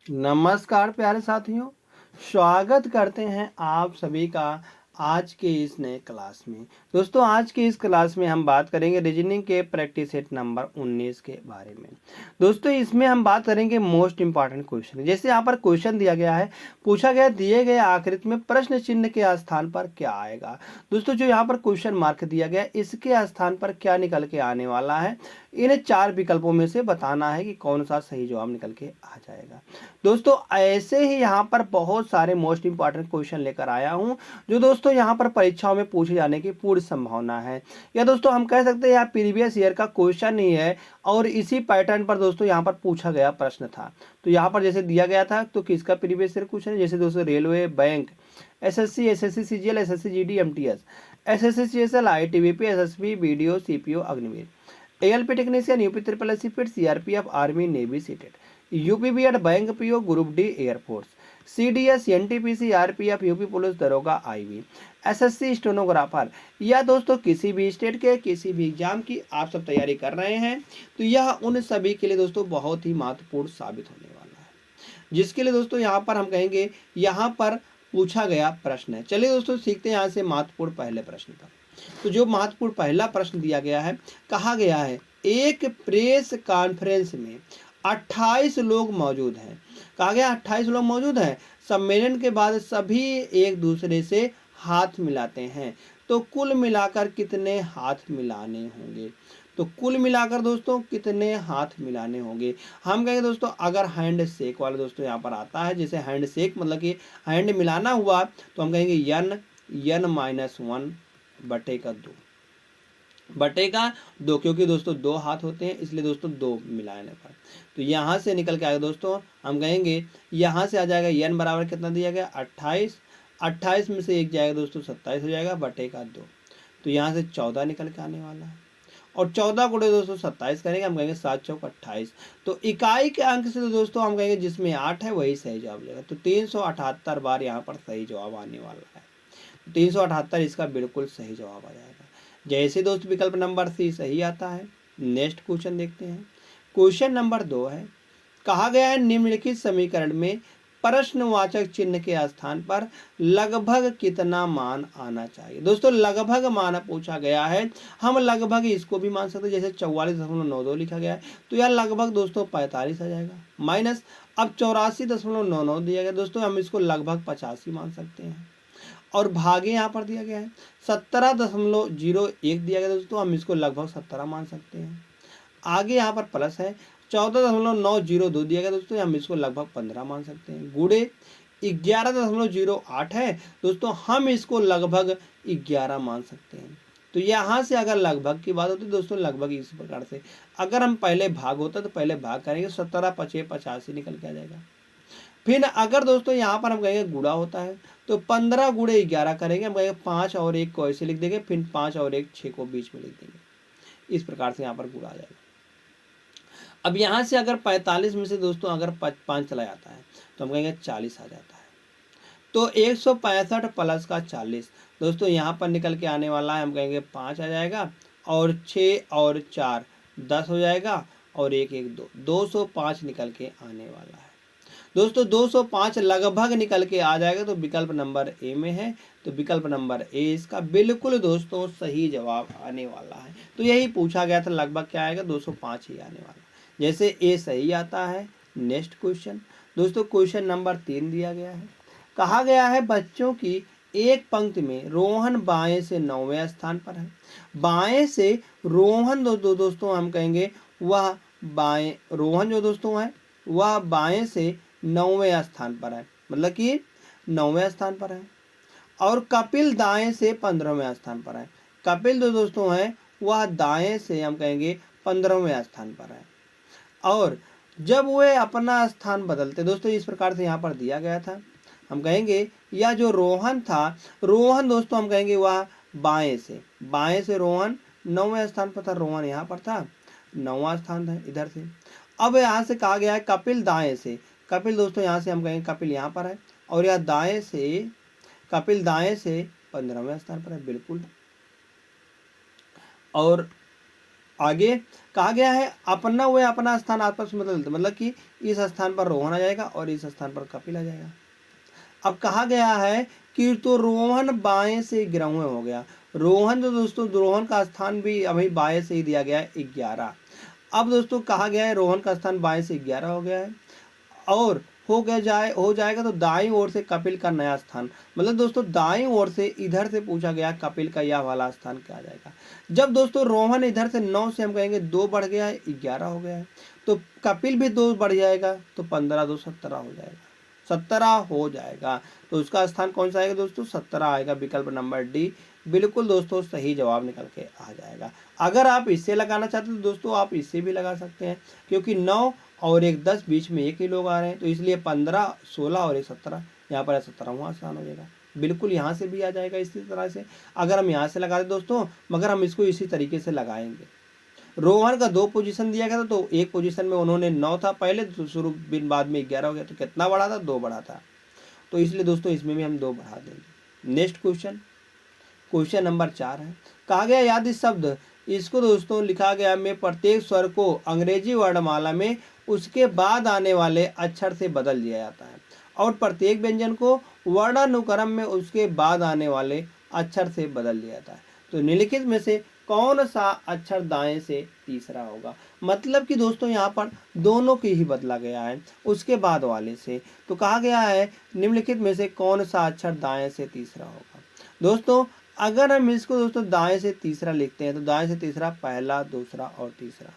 नमस्कार प्यारे साथियों, स्वागत करते हैं आप सभी का आज के इस नए क्लास में। दोस्तों आज के इस क्लास में हम बात करेंगे रीजनिंग के प्रैक्टिस सेट नंबर 19 के बारे में। दोस्तों इसमें हम बात करेंगे मोस्ट इंपॉर्टेंट क्वेश्चन। जैसे यहाँ पर क्वेश्चन दिया गया है, पूछा गया दिए गए आकृति में प्रश्न चिन्ह के स्थान पर क्या आएगा। दोस्तों जो यहाँ पर क्वेश्चन मार्क दिया गया है, इसके स्थान पर क्या निकल के आने वाला है, इन्हें चार विकल्पों में से बताना है कि कौन सा सही जवाब निकल के आ जाएगा। दोस्तों ऐसे ही यहाँ पर बहुत सारे मोस्ट इंपॉर्टेंट क्वेश्चन लेकर आया हूँ जो दोस्तों यहाँ पर परीक्षाओं में पूछे जाने की पूरी संभावना है, या दोस्तों हम कह सकते हैं यह प्रीवियस ईयर का क्वेश्चन ही है और इसी पैटर्न पर दोस्तों यहाँ पर पूछा गया प्रश्न था। तो यहाँ पर जैसे दिया गया था तो किसका प्रीवियस ईयर क्वेश्चन है, जैसे दोस्तों railway, bank, SSC, SSC CGL, SSC GD, MTS, SSC CSL, ITBP, SSB, BDO, CPO, Agniveer, ALP technician, UP triple S fit, CRPF, army, navy, CTET, UP BEd, bank PO, group D, air force, CDS, NTPC, RPF, UP police दरोगा, IB, SSC stenographer, या दोस्तों किसी भी state के किसी भी exam की आप सब तैयारी कर रहे हैं तो यह उन सभी के लिए दोस्तों बहुत ही महत्वपूर्ण साबित होने वाला है, जिसके लिए दोस्तों यहाँ पर हम कहेंगे यहाँ पर पूछा गया प्रश्न है। चलिए दोस्तों सीखते हैं यहाँ से महत्वपूर्ण पहले प्रश्न पर। तो जो महत्वपूर्ण पहला प्रश्न दिया गया है, कहा गया है एक प्रेस कॉन्फ्रेंस में 28 लोग मौजूद हैं। कहा गया 28 लोग मौजूद हैं। सम्मेलन के बाद सभी एक दूसरे से हाथ मिलाते हैं, तो कुल मिलाकर कितने हाथ मिलाने होंगे। तो कुल मिलाकर दोस्तों कितने हाथ मिलाने होंगे। हम कहेंगे दोस्तों अगर हैंड शेक वाला दोस्तों यहाँ पर आता है, जैसे हैंड शेक मतलब कि हैंड मिलाना हुआ, तो हम कहेंगे n -1 बटे का 2 बटे का 2, क्योंकि दोस्तों दो हाथ होते हैं इसलिए दोस्तों 2 मिलाने पर तो यहाँ से निकल के आएगा दोस्तों, हम कहेंगे यहाँ से आ जाएगा n बराबर कितना दिया गया 28, 28 में से 1 जाएगा दोस्तों 27 हो जाएगा बटे का 2, तो यहाँ से 14 निकल के आने वाला है। और 14 गुणे दोस्तों 27 करेंगे, हम कहेंगे 7 चौक 28। तो इकाई के अंक से तो दोस्तों हम कहेंगे जिसमें 8 है वही सही जवाब लेगा। तो 378 बार यहाँ पर सही जवाब आने वाला है। 378 इसका बिल्कुल सही जवाब आ जाएगा। जैसे दोस्त विकल्प नंबर सी सही आता है। नेक्स्ट क्वेश्चन देखते हैं। क्वेश्चन नंबर 2 है, कहा गया है निम्नलिखित समीकरण में प्रश्नवाचक चिन्ह के स्थान पर लगभग कितना मान आना चाहिए। दोस्तों लगभग मान पूछा गया है, हम लगभग इसको भी मान सकते हैं, जैसे 44.92 लिखा गया है तो यह लगभग दोस्तों 45 आ जाएगा, माइनस अब 84.99 दिया गया दोस्तों, हम इसको लगभग 85 मान सकते हैं। और भागे यहाँ पर दिया गया है 17.01 दिया गया दोस्तों, हम इसको लगभग 17 मान सकते हैं। आगे यहाँ पर प्लस है 14.902 दिया गया दोस्तों, हम इसको लगभग 15 मान सकते हैं। गुणे 11.08 है दोस्तों, हम इसको लगभग 11 मान सकते हैं। तो यहाँ से अगर लगभग की बात होती है दोस्तों, लगभग इस प्रकार से अगर हम पहले भाग होता तो पहले भाग करेंगे 17 5 85 निकल के आ जाएगा। फिर अगर दोस्तों यहाँ पर हम कहेंगे गुणा होता है तो 15 गुणे 11 करेंगे, हम कहेंगे 5 और 1 को ऐसे लिख देंगे, फिर 5 और 1 6 को बीच में लिख देंगे। इस प्रकार से यहाँ पर गुणा आ जाएगा। अब यहाँ से अगर 45 में से दोस्तों अगर 5 चला जाता है तो हम कहेंगे 40 आ जाता है। तो 165 प्लस का 40 दोस्तों यहाँ पर निकल के आने वाला है, हम कहेंगे 5 आ जाएगा और 6 और 4 10 हो जाएगा और 1 1 2 205 निकल के आने वाला है। दोस्तों 205 लगभग निकल के आ जाएगा, तो विकल्प नंबर ए में है, तो विकल्प नंबर ए इसका बिल्कुल दोस्तों सही जवाब आने वाला है। तो यही पूछा गया था, लगभग क्या आएगा 205 ही आने वाला, जैसे ए सही आता है। नेक्स्ट क्वेश्चन दोस्तों, क्वेश्चन नंबर 3 दिया गया है, कहा गया है बच्चों की एक पंक्ति में रोहन बाएं से 9वें स्थान पर है। बाएं से रोहन दोस्तों हम कहेंगे वह बाएं, रोहन जो दोस्तों है वह बाएं से 9वें स्थान पर है, मतलब कि 9वें स्थान पर है। और कपिल दाएं से 15वें स्थान पर है। कपिल जो दोस्तों है वह दाएं से हम कहेंगे 15वें स्थान पर है। और जब वे अपना स्थान बदलते दोस्तों, इस प्रकार से यहाँ पर दिया गया था, हम कहेंगे यह जो रोहन था, रोहन दोस्तों हम कहेंगे वह बाएं से रोहन 9वें स्थान पर था, रोहन यहाँ पर था 9वां स्थान था इधर से। अब यहाँ से कहा गया है कपिल दाएं से, कपिल दोस्तों यहाँ से हम कहेंगे कपिल यहाँ पर है और यह दाएं से, कपिल दाएं से 15वें स्थान पर है बिल्कुल। और आगे कहा गया है अपना व अपना स्थान आपस में बदलते, मतलब कि इस स्थान पर रोहन आ जाएगा और इस स्थान पर कपिल आ जाएगा। अब कहा गया है कि तो रोहन बाएं से गिरा हुआ हो गया। रोहन जो दोस्तों, रोहन का स्थान भी अभी बाएं से ही दिया गया है 11। अब दोस्तों कहा गया है रोहन का स्थान बाएं से 11 हो गया है और हो जाएगा तो दाईं ओर से कपिल का नया स्थान, मतलब दोस्तों दाईं ओर से इधर से पूछा गया कपिल का यह वाला स्थान क्या आ जाएगा। जब दोस्तों रोहन इधर से 9 से हम कहेंगे 2 बढ़ गया है 11 हो गया है, तो कपिल भी 2 बढ़ जाएगा तो 15 2 17 हो जाएगा, 17 हो जाएगा। तो उसका स्थान कौन सा आएगा दोस्तों, 17 आएगा। विकल्प नंबर डी बिल्कुल दोस्तों सही जवाब निकल के आ जाएगा। अगर आप इससे लगाना चाहते हो तो दोस्तों आप इससे भी लगा सकते हैं, क्योंकि 9 और 1 10 बीच में एक ही लोग आ रहे हैं, तो इसलिए 15 16 और 1 17, यहाँ पर 17वां स्थान हो जाएगा। बिल्कुल यहाँ से भी आ जाएगा इसी तरह से। अगर हम यहाँ से लगा दें दोस्तों, मगर हम इसको इसी तरीके से लगाएंगे। रोहन का 2 पोजीशन दिया गया था, तो एक पोजीशन में उन्होंने 9 था पहले, तो शुरू बिन बाद में 11 हो गया, तो कितना बढ़ा था, 2 बढ़ा था, तो इसलिए दोस्तों इसमें भी हम 2 बढ़ा देंगे। नेक्स्ट क्वेश्चन नंबर 4 है। कहा गया याद शब्द, इसको दोस्तों लिखा गया में प्रत्येक स्वर को अंग्रेजी वर्णमाला में उसके बाद आने वाले अक्षर से बदल दिया जाता है और प्रत्येक व्यंजन को वर्णानुक्रम में उसके बाद आने वाले अक्षर से बदल दिया जाता है। तो निम्नलिखित में से कौन सा अक्षर दाएं से तीसरा होगा, मतलब कि दोस्तों यहाँ पर दोनों की ही बदला गया है उसके बाद वाले से। तो कहा गया है निम्नलिखित में से कौन सा अक्षर दाएं से तीसरा होगा। दोस्तों अगर हम इसको दोस्तों दाएं से तीसरा लिखते हैं तो दाएं से तीसरा पहला, दूसरा और तीसरा,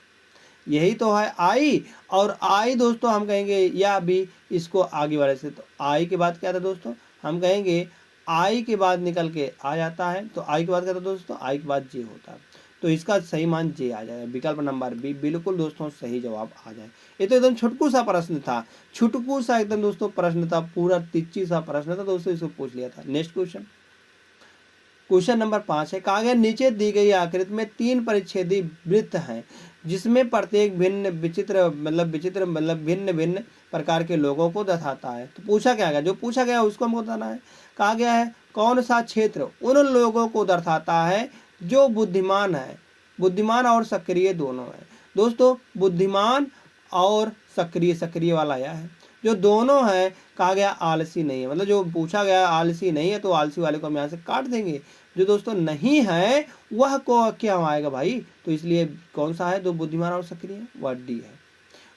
यही तो है आई। और आई दोस्तों हम कहेंगे या भी इसको आगे वाले से, तो आई के बाद क्या था दोस्तों, हम कहेंगे आई के बाद निकल के आ जाता है, तो आई के बाद क्या था दोस्तों, आई के बाद जे होता है, तो इसका सही मान जे आ जाएगा। विकल्प नंबर बी बिल्कुल दोस्तों सही जवाब आ जाए। ये तो एकदम छुटकू सा प्रश्न था, छुटकू सा एकदम दोस्तों प्रश्न था, पूरा तिच्ची सा प्रश्न था दोस्तों, इसको पूछ लिया था। नेक्स्ट क्वेश्चन नंबर 5 है। कहा गया नीचे दी गई आकृति में 3 परिच्छेदी वृत्त हैं जिसमें प्रत्येक भिन्न भिन्न प्रकार के लोगों को दर्शाता है। तो पूछा क्या गया, जो पूछा गया उसको हमको बताना है। कहा गया है कौन सा क्षेत्र उन लोगों को दर्शाता है जो बुद्धिमान है, बुद्धिमान और सक्रिय दोनों है। दोस्तों बुद्धिमान और सक्रिय वाला यह है, जो दोनों है कहा गया आलसी नहीं है, मतलब जो पूछा गया आलसी नहीं है तो आलसी वाले को हम यहाँ से काट देंगे। जो दोस्तों नहीं है वह को क्या आएगा भाई, तो इसलिए कौन सा है जो बुद्धिमान और सक्रिय है, वह डी है।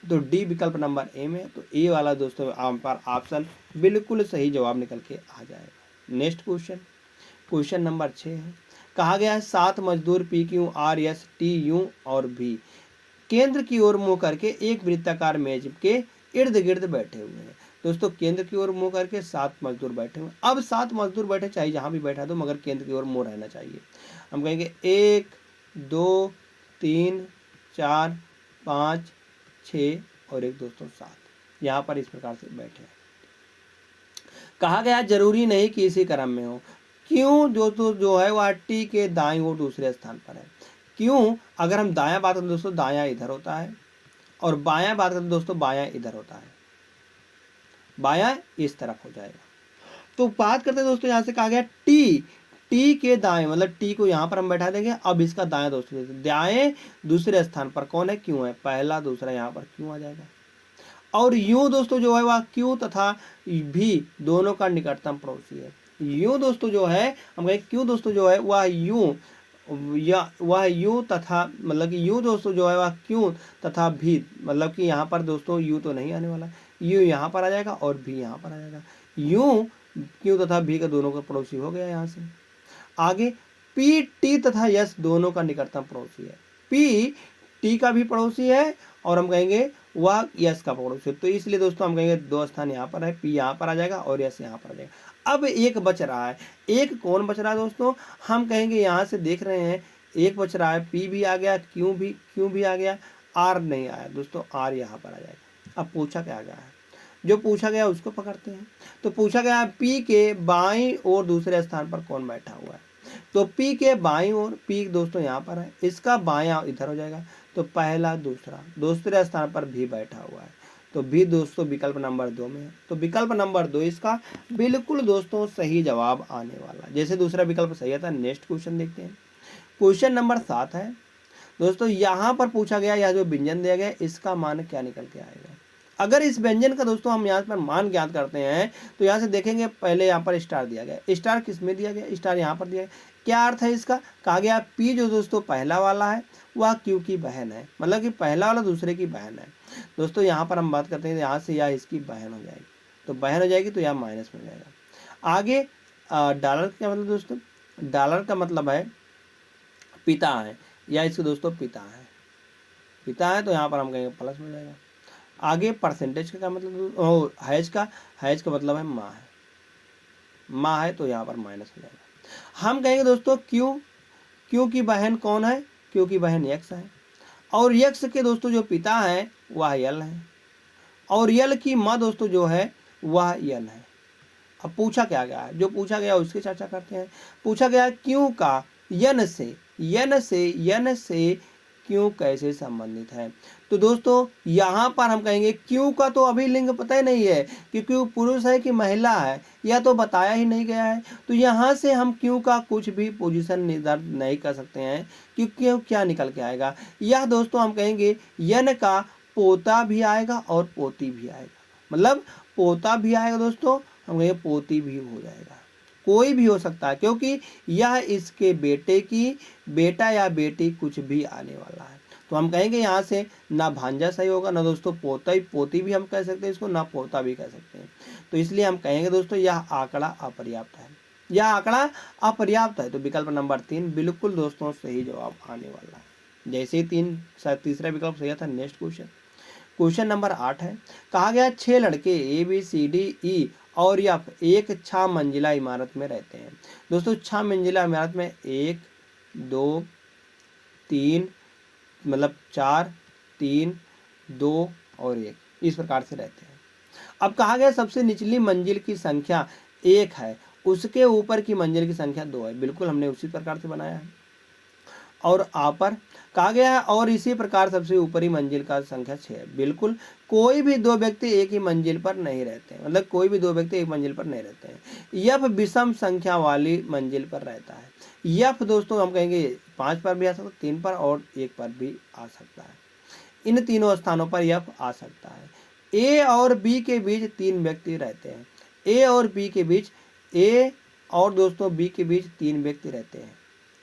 तो डी विकल्प नंबर ए में, तो ए वाला दोस्तों आम पर ऑप्शन बिल्कुल सही जवाब निकल के आ जाएगा। नेक्स्ट क्वेश्चन नंबर 6 है। कहा गया है 7 मजदूर P Q R S T U और भी केंद्र की ओर मुंह करके एक वृत्ताकार मेज के इर्द गिर्द बैठे हुए हैं। दोस्तों केंद्र की ओर मुंह करके 7 मजदूर बैठे हुए। अब 7 मजदूर बैठे, चाहे जहां भी बैठा दो मगर केंद्र की ओर मुंह रहना चाहिए। हम कहेंगे 1 2 3 4 5 6 और 1 दोस्तों 7, यहाँ पर इस प्रकार से बैठे हैं। कहा गया जरूरी नहीं कि इसी क्रम में हो। क्यों दोस्तों जो है वह टी के दाईं ओर दूसरे स्थान पर है। क्यों, अगर हम दायां बात करें दोस्तों दायां इधर होता है और बायां बात करें दोस्तों बायां इधर होता है, बायां इस तरफ हो जाएगा। तो बात करते हैं दोस्तों यहाँ से कहा गया टी के दाएं, मतलब टी को यहाँ पर हम बैठा देंगे। अब इसका दाएं दोस्तों दाएं दूसरे स्थान पर कौन है, क्यों है, पहला दूसरा यहाँ पर क्यों आ जाएगा। और यूं दोस्तों जो है वह क्यों तथा भी दोनों का निकटतम पड़ोसी है। यूं दोस्तों जो है हम कहें क्यों दोस्तों जो है वह यूं तथा, मतलब कि यूं दोस्तों जो है वह क्यों तथा भी, मतलब कि यहाँ पर दोस्तों यू तो नहीं आने वाला, यू यहाँ पर आ जाएगा और भी यहाँ पर आ जाएगा। यूं क्यों तथा भी का दोनों का पड़ोसी हो गया। यहाँ से आगे पी टी तथा यस दोनों का निकटतम पड़ोसी है। पी टी का भी पड़ोसी है और हम कहेंगे वह यस का पड़ोसी है, तो इसलिए दोस्तों हम कहेंगे 2 स्थान यहाँ पर है, पी यहाँ पर आ जाएगा और यस यहाँ पर आ जाएगा। अब एक बच रहा है, एक कौन बच रहा है दोस्तों, हम कहेंगे यहाँ से देख रहे हैं एक बच रहा है, पी भी आ गया, क्यों भी आ गया, आर नहीं आया दोस्तों, आर यहाँ पर आ जाएगा। अब पूछा क्या गया है, जो पूछा गया उसको पकड़ते हैं। तो पूछा गया पी के बाईं और दूसरे स्थान पर कौन बैठा हुआ है। तो पी के बाईं ओर, पी दोस्तों यहाँ पर है, इसका बायां इधर हो जाएगा, तो पहला दूसरा, दूसरे स्थान पर भी बैठा हुआ है, तो भी दोस्तों विकल्प नंबर 2 में है। तो विकल्प नंबर 2 इसका बिल्कुल दोस्तों सही जवाब आने वाला, जैसे दूसरा विकल्प सही था। नेक्स्ट क्वेश्चन देखते हैं। क्वेश्चन नंबर 7 है। दोस्तों यहाँ पर पूछा गया, यह जो व्यंजन दिया गया इसका मान क्या निकल के आएगा। अगर इस व्यंजन का दोस्तों हम यहाँ पर मान ज्ञात करते हैं तो यहाँ से देखेंगे, पहले यहाँ पर स्टार दिया गया, स्टार किस में दिया गया, स्टार यहाँ पर दिया गया। क्या अर्थ है इसका, कहा गया पी जो दोस्तों पहला वाला है वह क्यू की बहन है, मतलब कि पहला वाला दूसरे की बहन है। दोस्तों यहाँ पर हम बात करते हैं, यहाँ से यह इसकी बहन हो जाएगी, तो बहन हो जाएगी तो यह माइनस में हो जाएगा। आगे डॉलर का मतलब दोस्तों, डॉलर का मतलब है पिता है, या इसके दोस्तों पिता है, पिता है तो यहाँ पर हम कहेंगे प्लस में जाएगा। आगे परसेंटेज का क्या मतलब, हैज का मतलब है माँ है, माँ है तो यहाँ पर माइनस हो जाएगा। हम कहेंगे दोस्तों क्यू की बहन कौन है, क्यू की बहन यक्स है, और यक्स के दोस्तों जो पिता है वह यल है, और यल की माँ दोस्तों जो है वह यन है। अब पूछा क्या गया है, जो पूछा गया उसकी चर्चा करते हैं। पूछा गया क्यू का यन से क्यों कैसे संबंधित है। तो दोस्तों यहाँ पर हम कहेंगे क्यों का तो अभी लिंग पता ही नहीं है कि क्यों पुरुष है कि महिला है, यह तो बताया ही नहीं गया है। तो यहाँ से हम क्यों का कुछ भी पोजीशन निर्धारित नहीं कर सकते हैं कि क्यों क्या निकल के आएगा। यह दोस्तों हम कहेंगे यन का पोता भी आएगा और पोती भी आएगा, मतलब पोता भी आएगा दोस्तों, हम कहेंगे पोती भी हो जाएगा, कोई भी हो सकता है, क्योंकि यह इसके बेटे की बेटा या बेटी कुछ भी आने वाला है। तो हम कहेंगे यहाँ से ना भांजा सही होगा, ना दोस्तों पोता ही पोती भी हम कह सकते हैं इसको, ना पोता भी कह सकते हैं। तो इसलिए हम कहेंगे दोस्तों यह आंकड़ा अपर्याप्त है, यह आंकड़ा अपर्याप्त है। तो विकल्प नंबर 3 बिल्कुल दोस्तों सही जवाब आने वाला है। जैसे ही तीसरा विकल्प सही था। नेक्स्ट क्वेश्चन नंबर 8 है, कहा गया 6 लड़के ABCDE और एफ एक 6 मंजिला इमारत में रहते हैं। दोस्तों 6 मंजिला इमारत में 1 2 3 मतलब 4 3 2 और 1 इस प्रकार से रहते हैं। अब कहा गया सबसे निचली मंजिल की संख्या 1 है, उसके ऊपर की मंजिल की संख्या 2 है। बिल्कुल हमने उसी प्रकार से बनाया है। और आ पर कहा गया है और इसी प्रकार सबसे ऊपरी मंजिल का संख्या 6 है। बिल्कुल कोई भी दो व्यक्ति एक ही मंजिल पर नहीं रहते हैं, मतलब कोई भी दो व्यक्ति एक मंजिल पर नहीं रहते हैं। यफ विषम संख्या वाली मंजिल पर रहता है। यफ दोस्तों हम कहेंगे 5 पर भी आ सकता है, 3 पर और 1 पर भी आ सकता है। इन तीनों स्थानों पर यफ आ सकता है। ए और बी के बीच 3 व्यक्ति रहते हैं। ए और बी के बीच, ए और दोस्तों बी के बीच 3 व्यक्ति रहते हैं।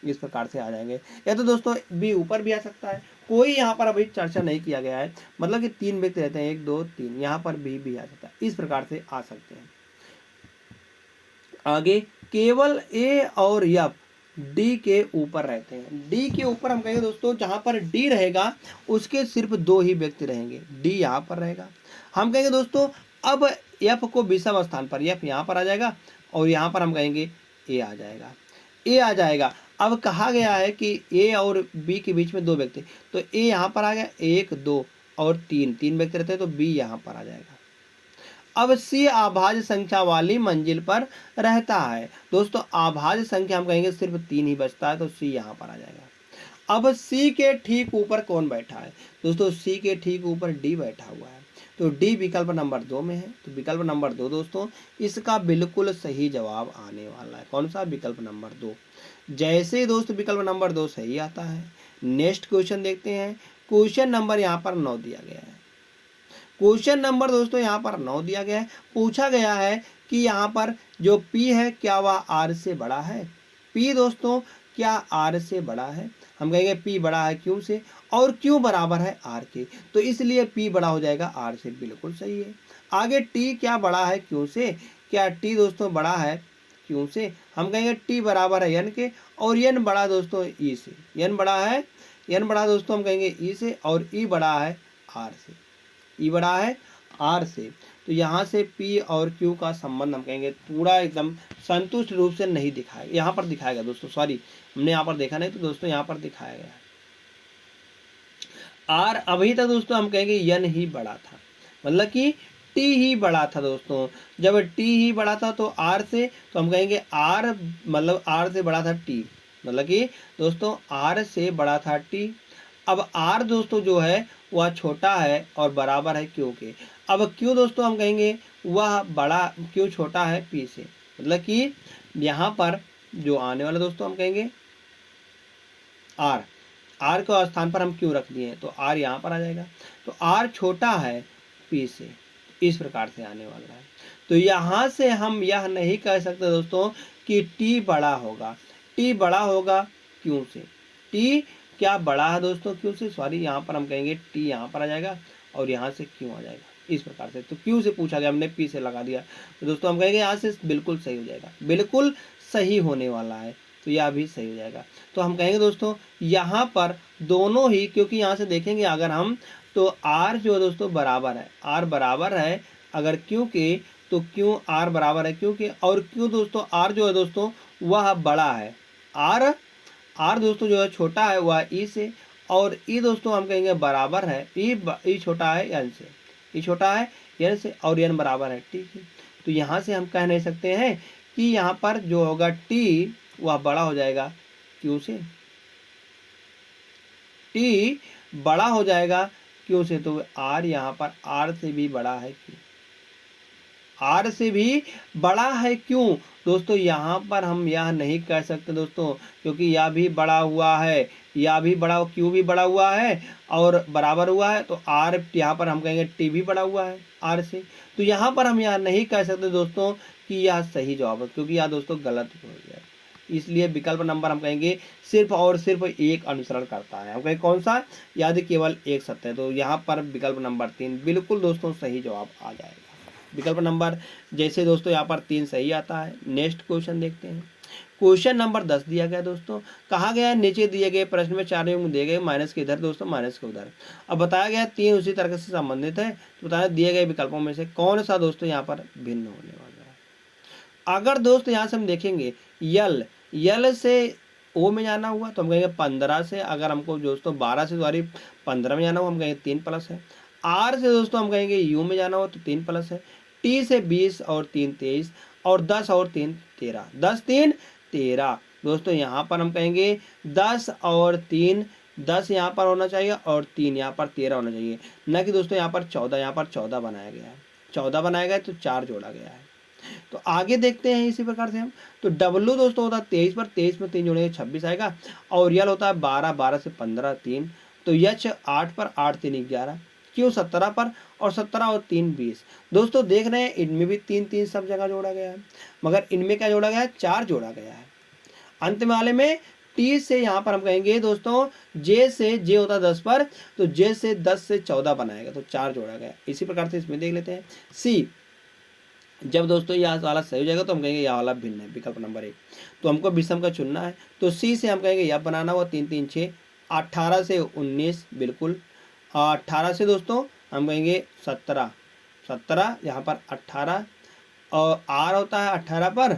इस प्रकार से आ जाएंगे। या तो दोस्तों बी ऊपर भी आ सकता है, कोई यहाँ पर अभी चर्चा नहीं किया गया है, मतलब कि 3 व्यक्ति रहते हैं, 1 2 3, यहाँ पर भी आ सकता है। इस प्रकार से आ सकते हैं। आगे केवल ए और एफ डी के ऊपर रहते हैं। डी के ऊपर हम कहेंगे दोस्तों जहां पर डी रहेगा उसके सिर्फ 2 ही व्यक्ति रहेंगे। डी यहाँ पर रहेगा। हम कहेंगे दोस्तों अब एफ को विषम स्थान पर, एफ यहाँ पर आ जाएगा और यहाँ पर हम कहेंगे ए आ जाएगा, ए आ जाएगा। अब कहा गया है कि ए और बी के बीच में 2 व्यक्ति, तो ए यहाँ पर आ गया, 1 2 और 3 व्यक्ति रहते हैं, तो बी यहाँ पर आ जाएगा। अब सी अभाज्य संख्या वाली मंजिल पर रहता है। दोस्तों अभाज्य संख्या हम कहेंगे सिर्फ 3 ही बचता है, तो सी यहाँ पर आ जाएगा। अब सी के ठीक ऊपर कौन बैठा है? दोस्तों सी के ठीक ऊपर डी बैठा हुआ है, तो डी विकल्प नंबर 2 में है। तो विकल्प नंबर 2 दोस्तों इसका बिल्कुल सही जवाब आने वाला है। कौन सा? विकल्प नंबर 2। जैसे ही दोस्तों विकल्प नंबर 2 सही आता है, नेक्स्ट क्वेश्चन देखते हैं। क्वेश्चन नंबर यहाँ पर 9 दिया गया है। क्वेश्चन नंबर दोस्तों यहाँ पर 9 दिया गया है। पूछा गया है कि यहाँ पर जो P है क्या वह R से बड़ा है? P दोस्तों क्या R से बड़ा है? हम कहेंगे P बड़ा है Q से और Q बराबर है R के, तो इसलिए P बड़ा हो जाएगा R से। बिल्कुल सही है। आगे T क्या बड़ा है Q से? क्या T दोस्तों बड़ा है Q से? हम कहेंगे T बराबर है N के और N बड़ा दोस्तों E से। N बड़ा दोस्तों हम कहेंगे E से और E बड़ा है R से। ई बड़ा है आर से। तो यहाँ से P और Q का संबंध हम कहेंगे पूरा एकदम संतुष्ट रूप से नहीं दिखाएगा। यहाँ पर दिखाएगा दोस्तों, सॉरी हमने यहाँ पर देखा नहीं, तो दोस्तों यहाँ पर दिखाया गया है आर। अभी तक दोस्तों हम कहेंगे यन ही बड़ा था, मतलब कि टी ही बड़ा था दोस्तों। जब टी ही बड़ा था तो आर से, तो हम कहेंगे आर मतलब आर से बड़ा था टी, मतलब कि दोस्तों आर से बड़ा था टी। अब आर दोस्तों जो है वह छोटा है और बराबर है क्यू के। अब क्यू दोस्तों हम कहेंगे वह बड़ा, क्यू छोटा है पी से, मतलब कि यहाँ पर जो आने वाला दोस्तों हम कहेंगे आर, आर के स्थान पर हम क्यों रख दिए, तो आर यहाँ पर आ जाएगा। तो आर छोटा है पी से, इस प्रकार से आने वाला है। तो यहाँ से हम यह नहीं कह सकते दोस्तों कि टी बड़ा होगा। टी बड़ा होगा क्यों से, टी क्या बड़ा है दोस्तों क्यों से, सॉरी यहाँ पर हम कहेंगे टी यहाँ पर आ जाएगा और यहाँ से क्यों आ जाएगा, इस प्रकार से। तो क्यों से पूछा गया, हमने पी से लगा दिया, तो दोस्तों हम कहेंगे यहाँ से बिल्कुल सही हो जाएगा, बिल्कुल सही होने वाला है, तो यह भी सही हो जाएगा। तो हम कहेंगे दोस्तों यहाँ पर दोनों ही, क्योंकि यहाँ से देखेंगे अगर हम, तो आर जो है दोस्तों बराबर है, आर बराबर है अगर क्योंकि, तो क्यों आर बराबर है क्योंकि, और क्यों दोस्तों आर जो है दोस्तों वह बड़ा है, आर दोस्तों जो है छोटा है वह ई से, और ई दोस्तों हम कहेंगे बराबर है, ई छोटा है एन से, ई छोटा है एन से और एन बराबर है टी की। तो यहाँ से हम कह नहीं सकते हैं कि यहाँ पर जो होगा टी वह बड़ा हो जाएगा क्यू से, टी बड़ा हो जाएगा क्यू से, तो आर यहाँ पर आर से भी बड़ा है क्यू, आर से भी बड़ा है क्यों दोस्तों, यहाँ पर हम यह नहीं कह सकते दोस्तों, क्योंकि यह भी बड़ा हुआ है, यह भी बड़ा, क्यू भी बड़ा हुआ है और बराबर हुआ है, तो आर यहाँ पर हम कहेंगे टी भी बड़ा हुआ है आर से। तो यहाँ पर हम यह नहीं कह सकते दोस्तों कि यह सही जवाब है, क्योंकि यह दोस्तों गलत हो गया। इसलिए विकल्प नंबर हम कहेंगे सिर्फ और सिर्फ एक अनुसरण करता है, हम कहेंगे कौन सा, यदि केवल एक सत्य है, तो यहाँ पर विकल्प नंबर 3 बिल्कुल दोस्तों सही जवाब आ जाएगा। विकल्प नंबर, जैसे दोस्तों यहाँ पर 3 सही आता है। नेक्स्ट क्वेश्चन देखते हैं। क्वेश्चन नंबर 10 दिया गया दोस्तों, कहा गया है नीचे दिए गए प्रश्न में 4 अंक दिए गए, माइनस के इधर दोस्तों माइनस के उधर। अब बताया गया 3 उसी तरह से संबंधित है, तो बताया दिए गए विकल्पों में से कौन सा दोस्तों यहाँ पर भिन्न होने वाला है। अगर दोस्तों यहाँ से हम देखेंगे यल से ओ में जाना हुआ तो हम कहेंगे 15 से, अगर हमको दोस्तों 12 से सॉरी 15 में जाना हुआ हम कहेंगे 3 प्लस है। आर से दोस्तों हम कहेंगे यू में जाना हो तो 3 प्लस है। टी से 20 और 3 23 और 10 और 3 13, 10 3 13 दोस्तों यहाँ पर हम कहेंगे 10 और 3, 10 यहाँ पर होना चाहिए और 3 यहाँ पर 13 होना चाहिए, न कि दोस्तों यहाँ पर 14, यहाँ पर 14 बनाया गया है, 14 बनाया गया है तो 4 जोड़ा गया है। तो आगे देखते हैं इसी प्रकार से हम, तो डब्लू दोस्तों होता है 23 पर, 23 में 3 जोड़ेंगे 26 आएगा, और यल होता है 12, 12 से 15 3, तो यच 8 पर, 8 3 11, क्यों 17 पर, और 17 और 3 20 दोस्तों देख रहे हैं इनमें भी 3 3 सब जगह जोड़ा गया है, मगर इनमें क्या जोड़ा गया है, 4 जोड़ा गया है। अंत में वाले में टी से यहाँ पर हम कहेंगे दोस्तों जे से, जे होता है 10 पर, तो जे से 10 से 14 बनाएगा तो 4 जोड़ा गया। इसी प्रकार से इसमें देख लेते हैं सी, जब दोस्तों यह वाला सही हो जाएगा तो हम कहेंगे यह वाला भिन्न है, विकल्प नंबर 1। तो हमको विषम का चुनना है, तो सी से हम कहेंगे यह बनाना हुआ 3 3 6, 18 से 19 बिल्कुल, 18 से दोस्तों हम कहेंगे 17, 17 यहाँ पर 18, और आर होता है 18 पर,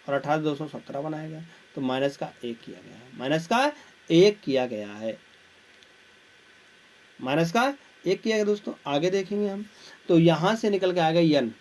और 18 दोस्तों 17 बनाया गया, तो माइनस का 1 किया गया है, माइनस का 1 किया गया है, माइनस का 1 किया गया दोस्तों। आगे देखेंगे हम, तो यहाँ से निकल के आएगा यन,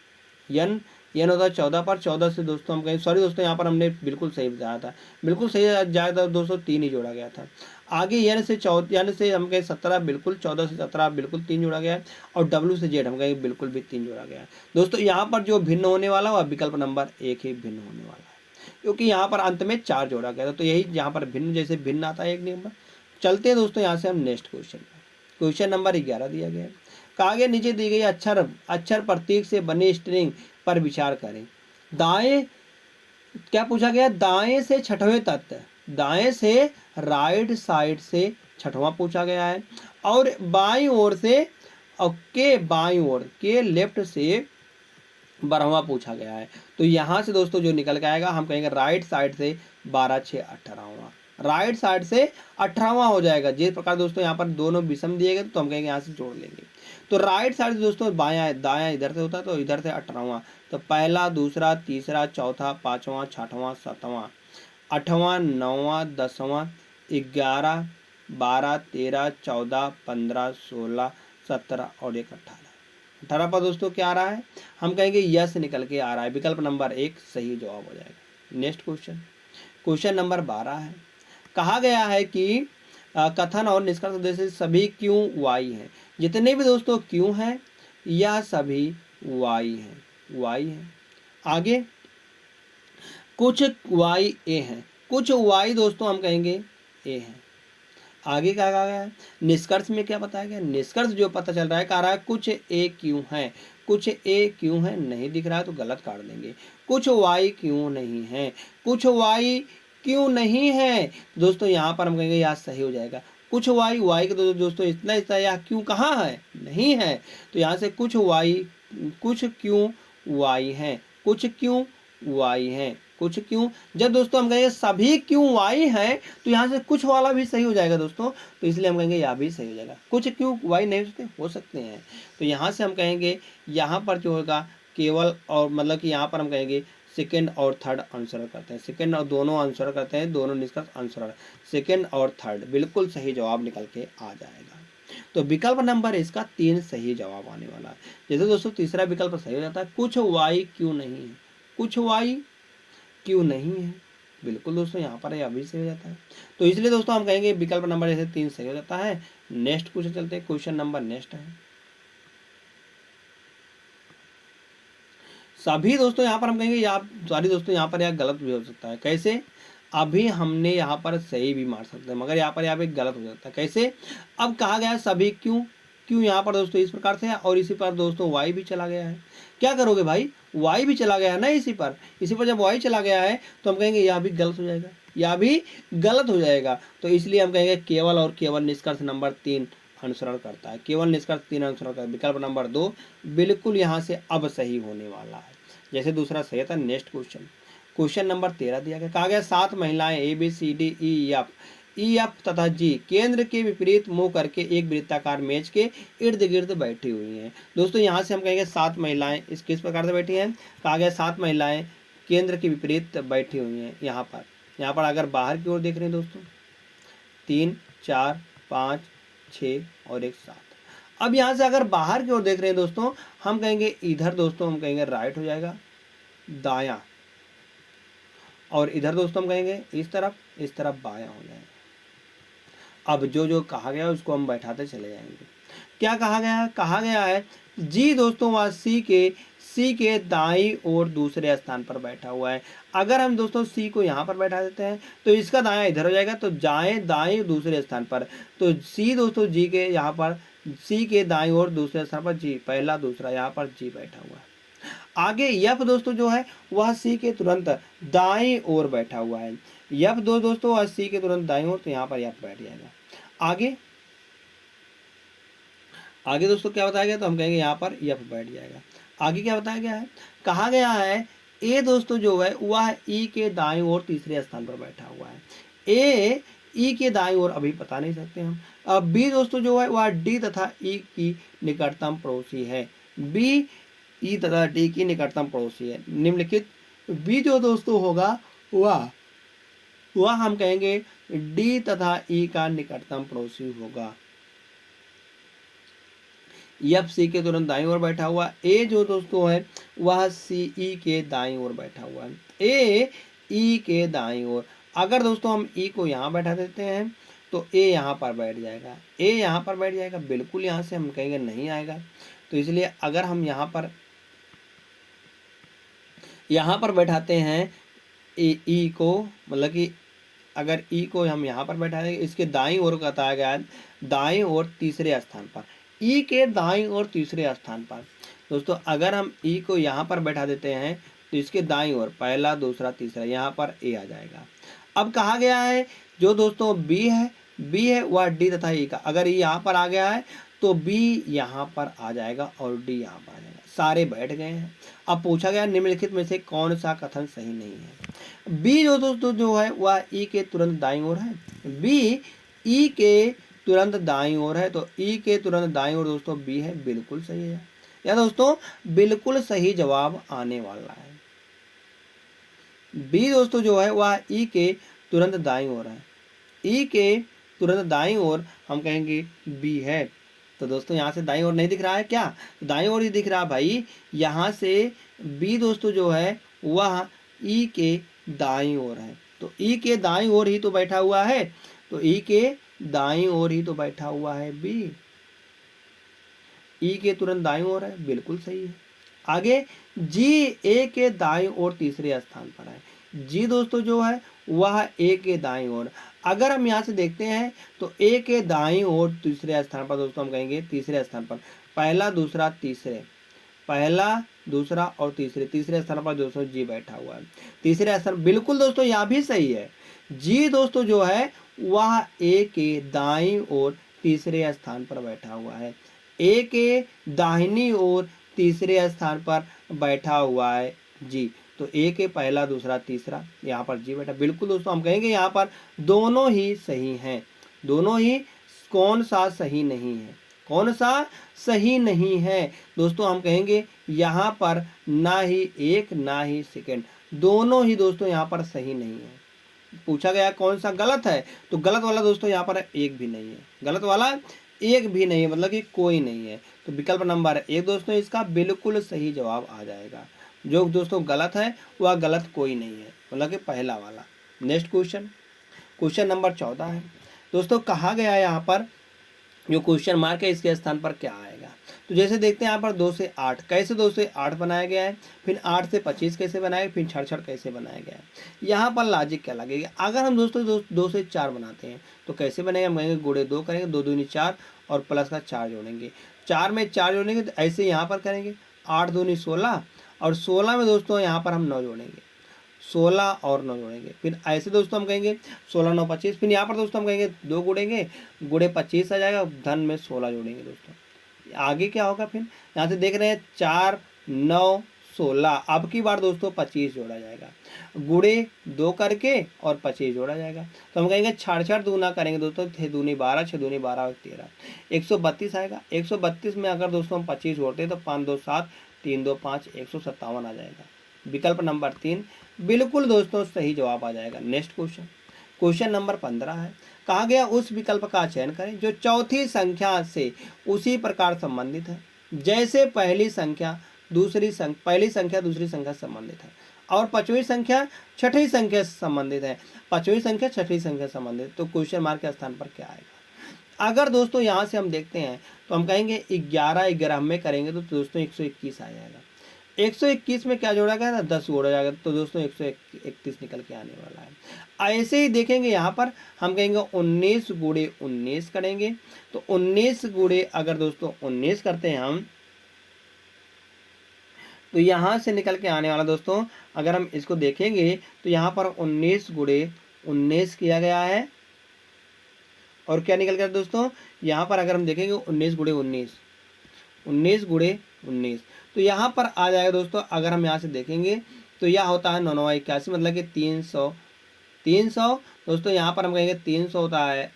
यन यन होता है 14 पर, 14 से दोस्तों हम कहें, सॉरी दोस्तों यहाँ पर हमने बिल्कुल सही बताया था, बिल्कुल सही जाया था दोस्तों, 3 ही जोड़ा गया था। आगे यन से यन से हम कहें 17 बिल्कुल, 14 से 17 बिल्कुल 3 जोड़ा गया है, और डब्ल्यू से जेड हम कहें बिल्कुल भी 3 जोड़ा गया है दोस्तों। यहाँ पर जो भिन्न होने वाला वह विकल्प नंबर 1 ही भिन्न होने वाला है, क्योंकि यहाँ पर अंत में 4 जोड़ा गया था, तो यही यहाँ पर भिन्न, जैसे भिन्न आता है एक नंबर। चलते हैं दोस्तों यहाँ से हम नेक्स्ट क्वेश्चन में। क्वेश्चन नंबर 11 दिया गया है, कहा गया नीचे दी गई अक्षर प्रतीक से बने स्ट्रिंग पर विचार करें। दाएं, क्या पूछा गया, दाएं से छठवें तत्व, दाएं से राइट साइड से छठवां पूछा गया है, और बाईं ओर से, और के बाईं ओर के लेफ्ट से 12वां पूछा गया है। तो यहाँ से दोस्तों जो निकल के आएगा हम कहेंगे राइट साइड से 12 6 18वां, राइट साइड से 18वां हो जाएगा। जिस प्रकार दोस्तों यहाँ पर दोनों विषम दिए गए तो हम कहेंगे यहाँ से जोड़ लेंगे, तो राइट साइड से दोस्तों बायां दायां इधर से होता है, तो इधर से 18वां, तो पहला दूसरा तीसरा चौथा पांचवां छठवां सातवां आठवां नौवां 10वां 11 12 13 14 15 16 17 और 1 18, 18 पर दोस्तों क्या आ रहा है, हम कहेंगे यस निकल के आ रहा है, विकल्प नंबर 1 सही जवाब हो जाएगा। नेक्स्ट क्वेश्चन, क्वेश्चन नंबर 12 है, कहा गया है कि कथन और निष्कर्ष जैसे सभी क्यों वाई हैं, जितने भी दोस्तों क्यों हैं यह सभी वाई हैं, वाई हैं। आगे कुछ वाई ए हैं, कुछ वाई दोस्तों हम कहेंगे ए हैं, आगे क्या कहा गया है, निष्कर्ष में क्या बताया गया, निष्कर्ष जो पता चल रहा है, कह रहा है कुछ ए क्यों है, कुछ ए क्यों है, नहीं दिख रहा है तो गलत काट देंगे। कुछ वाई क्यों नहीं है, कुछ वाई क्यों नहीं है, दोस्तों यहाँ पर हम कहेंगे यहाँ सही हो जाएगा। कुछ वाई, वाई का तो दोस्तों इतना इतना, यहाँ क्यों कहाँ है, नहीं है, तो यहाँ से कुछ वाई, कुछ क्यों वाई है, कुछ क्यों वाई है, कुछ क्यों। जब दोस्तों हम कहेंगे सभी क्यों वाई है तो यहाँ से कुछ वाला भी सही हो जाएगा दोस्तों, तो इसलिए हम कहेंगे यह भी सही हो जाएगा। कुछ क्यों वाई नहीं हो सकते हैं, तो यहाँ से हम कहेंगे यहाँ पर जो होगा केवल, और मतलब कि यहाँ पर हम कहेंगे सेकेंड और थर्ड आंसर करते हैं, सेकेंड और दोनों आंसर करते हैं, दोनों निष्कर्ष आंसर, सेकेंड और थर्ड बिल्कुल सही जवाब निकल के आ जाएगा। तो विकल्प नंबर इसका 3 सही जवाब आने वाला है। जैसे दोस्तों तीसरा विकल्प सही हो जाता है, कुछ वाई क्यों नहीं है, कुछ वाई क्यों नहीं है, बिल्कुल दोस्तों यहाँ पर यह भी सही हो जाता है। तो इसलिए दोस्तों हम कहेंगे विकल्प नंबर जैसे 3 सही हो जाता है। नेक्स्ट क्वेश्चन चलते हैं, क्वेश्चन नंबर नेक्स्ट है। सभी दोस्तों यहाँ पर हम कहेंगे या सॉरी दोस्तों यहाँ पर यह गलत भी हो सकता है। कैसे, अभी हमने यहाँ पर सही भी मार सकते हैं, मगर यहाँ पर गलत हो जाता है। कैसे, अब कहा गया है सभी क्यों, क्यों यहाँ पर दोस्तों इस प्रकार से है, और इसी पर दोस्तों वाई भी चला गया है। क्या करोगे भाई, वाई भी चला गया है ना इसी पर, इसी पर जब वाई चला गया है तो हम कहेंगे यह भी गलत हो जाएगा, यह भी गलत हो जाएगा। तो इसलिए हम कहेंगे केवल और केवल निष्कर्ष नंबर 3 अनुसरण करता है, केवल निष्कर्ष 3 अनुसरण करता है। विकल्प नंबर 2 बिल्कुल यहाँ से अब सही होने वाला है, जैसे दूसरा सही था। नेक्स्ट क्वेश्चन, क्वेश्चन नंबर 13 दिया गया, कहा गया 7 महिलाएं A B C D E F तथा जी केंद्र के विपरीत मुंह करके एक वृत्ताकार मेज के इर्द गिर्द बैठी हुई हैं। दोस्तों यहाँ से हम कहेंगे 7 महिलाएं इस किस प्रकार से बैठी हैं, कहा गया 7 महिलाएं केंद्र के विपरीत बैठी हुई हैं। यहाँ पर अगर बाहर की ओर देख रहे हैं दोस्तों 3 4 5 6 और 1 7। अब यहाँ से अगर बाहर की ओर देख रहे हैं दोस्तों, हम कहेंगे इधर दोस्तों हम कहेंगे राइट हो जाएगा, दाया, और इधर दोस्तों हम कहेंगे इस तरफ बाया हो जाएगा। अब जो जो कहा गया उसको हम बैठाते चले जाएंगे। क्या कहा गया है, कहा गया है जी दोस्तों वह सी के दाईं ओर दूसरे स्थान पर बैठा हुआ है। अगर हम दोस्तों सी को यहाँ पर बैठा देते हैं तो इसका दायां इधर हो जाएगा, तो जाएं दाएं दूसरे स्थान पर, तो सी दोस्तों जी के यहाँ पर, सी के दाईं ओर दूसरे स्थान पर जी पहला, दूसरा यहाँ पर जी बैठा हुआ है। आगे यफ दोस्तों जो है वह सी के तुरंत दाएं ओर बैठा हुआ है, यफ दोस्तों वह सी के तुरंत दाएं ओर, तो यहाँ पर यफ बैठ जाएगा। आगे दोस्तों क्या बताया गया, तो हम कहेंगे यहाँ पर यफ बैठ जाएगा। आगे क्या बताया गया है, कहा गया है ए दोस्तों जो है वह ई के दाईं ओर तीसरे स्थान पर बैठा हुआ है। ए ई के दाईं ओर अभी बता नहीं सकते हम। अब बी दोस्तों जो है वह डी तथा ई की निकटतम पड़ोसी है, बी ई तथा डी की निकटतम पड़ोसी है। निम्नलिखित बी जो दोस्तों होगा वह हम कहेंगे डी तथा ई का निकटतम पड़ोसी होगा। एफ सी के तुरंत दाईं ओर बैठा हुआ, ए जो दोस्तों है वह सी ई के दाईं ओर बैठा हुआ है, ए ई के दाईं ओर। अगर दोस्तों हम ई को यहाँ बैठा देते हैं तो ए यहाँ पर बैठ जाएगा, ए यहाँ पर बैठ जाएगा, बिल्कुल यहाँ से हम कहेंगे नहीं आएगा। तो इसलिए अगर हम यहाँ पर बैठाते हैं ई को, मतलब कि अगर ई को हम यहाँ पर बैठा देंगे, इसके दाईं ओर बताया गया है दाईं ओर तीसरे स्थान पर, ई के दाईं ओर तीसरे स्थान पर। दोस्तों अगर हम ई को यहाँ पर बैठा देते हैं तो इसके दाईं ओर पहला, दूसरा, तीसरा, यहाँ पर ए आ जाएगा। अब कहा गया है जो दोस्तों बी है वह डी तथा ई का, अगर ई यहाँ पर आ गया है तो बी यहाँ पर आ जाएगा और डी यहाँ पर आ जाएगा, सारे बैठ गए हैं। अब पूछा गया निम्नलिखित में से कौन सा कथन सही नहीं है। बी जो दोस्तों जो है वह ई के तुरंत दाईं ओर है, बी ई के तुरंत दाईं ओर है, तो ई के तुरंत दाईं ओर दोस्तों बी है, बिल्कुल सही है। या दोस्तों बिल्कुल सही जवाब आने वाला है। बी दोस्तों जो है वह ई के तुरंत दाईं ओर है, ई के तुरंत दाईं ओर हम कहेंगे बी है। तो दोस्तों यहाँ से दाईं ओर नहीं दिख रहा है क्या, दाईं ओर ही दिख रहा है भाई। यहाँ से बी दोस्तों जो है वह ई के दाईं ओर है, तो ई के दाईं ओर ही तो बैठा हुआ है, तो ई के दाईं ओर ही तो बैठा हुआ है बी, ई के तुरंत दाईं ओर है, बिल्कुल सही है। आगे जी ए के दाईं ओर तीसरे स्थान पर है, जी दोस्तों जो है वह ए के दाईं ओर। अगर हम यहाँ से देखते हैं तो ए के दाईं ओर तीसरे स्थान पर दोस्तों हम कहेंगे तीसरे स्थान पर पहला दूसरा तीसरे, पहला दूसरा और तीसरे स्थान पर दोस्तों जी बैठा हुआ है। तीसरे स्थान बिल्कुल दोस्तों यहाँ भी सही है। जी दोस्तों जो है वह ए के दाईं ओर तीसरे स्थान पर बैठा हुआ है। ए के दाहिनी ओर तीसरे स्थान पर बैठा हुआ है जी। तो ए के पहला दूसरा तीसरा, यहाँ पर जी बैठा। बिल्कुल दोस्तों हम कहेंगे यहाँ पर दोनों ही सही हैं। दोनों ही, कौन सा सही नहीं है, कौन सा सही नहीं है दोस्तों, हम कहेंगे यहाँ पर ना ही एक ना ही सेकंड, दोनों ही दोस्तों यहाँ पर सही नहीं है। पूछा गया कौन सा गलत है, तो गलत वाला दोस्तों यहाँ पर एक भी नहीं है, गलत वाला एक भी नहीं है, मतलब कि कोई नहीं है। तो विकल्प नंबर एक दोस्तों इसका बिल्कुल सही जवाब आ जाएगा। जो दोस्तों गलत है वह गलत कोई नहीं है, मतलब कि पहला वाला। नेक्स्ट क्वेश्चन, क्वेश्चन नंबर 14 है दोस्तों। कहा गया है यहाँ पर जो क्वेश्चन मार्क है इसके स्थान पर क्या आएगा। तो जैसे देखते हैं यहाँ पर 2 से 8, कैसे 2 से 8 बनाया गया है, फिर 8 से 25 कैसे बनाया गया, फिर 66 कैसे बनाया गया है। यहाँ पर लॉजिक क्या लगेगा। अगर हम दोस्तों 2 से 4 बनाते हैं तो कैसे बनेगा, हम कहेंगे गुणे 2 करेंगे, 2 दूनी 4 और प्लस का 4 जोड़ेंगे, 4 में 4 जोड़ेंगे, तो ऐसे यहाँ पर करेंगे 8 दूनी 16 और 16 में दोस्तों यहाँ पर हम 9 जोड़ेंगे, 16 और 9 जोड़ेंगे। फिर ऐसे दोस्तों हम कहेंगे 16 9 25, फिर यहाँ पर दोस्तों हम कहेंगे 2 गुड़ेंगे, गुड़े 25 आ जाएगा, धन में 16 जोड़ेंगे दोस्तों। आगे क्या होगा, फिर यहाँ से देख रहे हैं 4 9 16, अब की बार दोस्तों 25 जोड़ा जाएगा, गुड़े 2 करके और 25 जोड़ा जाएगा। तो हम कहेंगे 66 दूना करेंगे दोस्तों, 6 दूनी 12, 6 दूनी 12 और 13, 132 आएगा। 132 में अगर दोस्तों हम 25 जोड़ते हैं तो 5 2 7, 3 2 5, 157 आ जाएगा। विकल्प नंबर 3 बिल्कुल दोस्तों सही जवाब आ जाएगा। नेक्स्ट क्वेश्चन, क्वेश्चन नंबर 15 है। कहा गया उस विकल्प का चयन करें जो चौथी संख्या से उसी प्रकार संबंधित है जैसे पहली संख्या दूसरी संख्या से संबंधित है और पांचवी संख्या छठी संख्या से संबंधित है, पांचवी संख्या छठी संख्या से संबंधित। तो क्वेश्चन मार्क के स्थान पर क्या आएगा। अगर दोस्तों यहाँ से हम देखते हैं तो हम कहेंगे 11 11 में करेंगे तो दोस्तों 121 आ जाएगा। 121 में क्या जोड़ा गया था, 10 जोड़ा जाएगा, तो दोस्तों 131 निकल के आने वाला है। ऐसे ही देखेंगे यहाँ पर हम कहेंगे 19 गुणे 19 करेंगे, तो 19 गुणे अगर दोस्तों 19 करते हैं हम तो यहाँ से निकल के आने वाला दोस्तों, अगर हम इसको देखेंगे तो यहाँ पर 19 गुणे 19 किया गया है और क्या निकल गया दोस्तों, यहाँ पर अगर हम देखेंगे 19 गुणे 19, 19 गुणे 19, तो यहाँ पर आ जाएगा दोस्तों। अगर हम यहाँ से देखेंगे तो यह होता है 9 9 81, मतलब कि 300 दोस्तों। यहाँ पर हम कहेंगे 300 होता है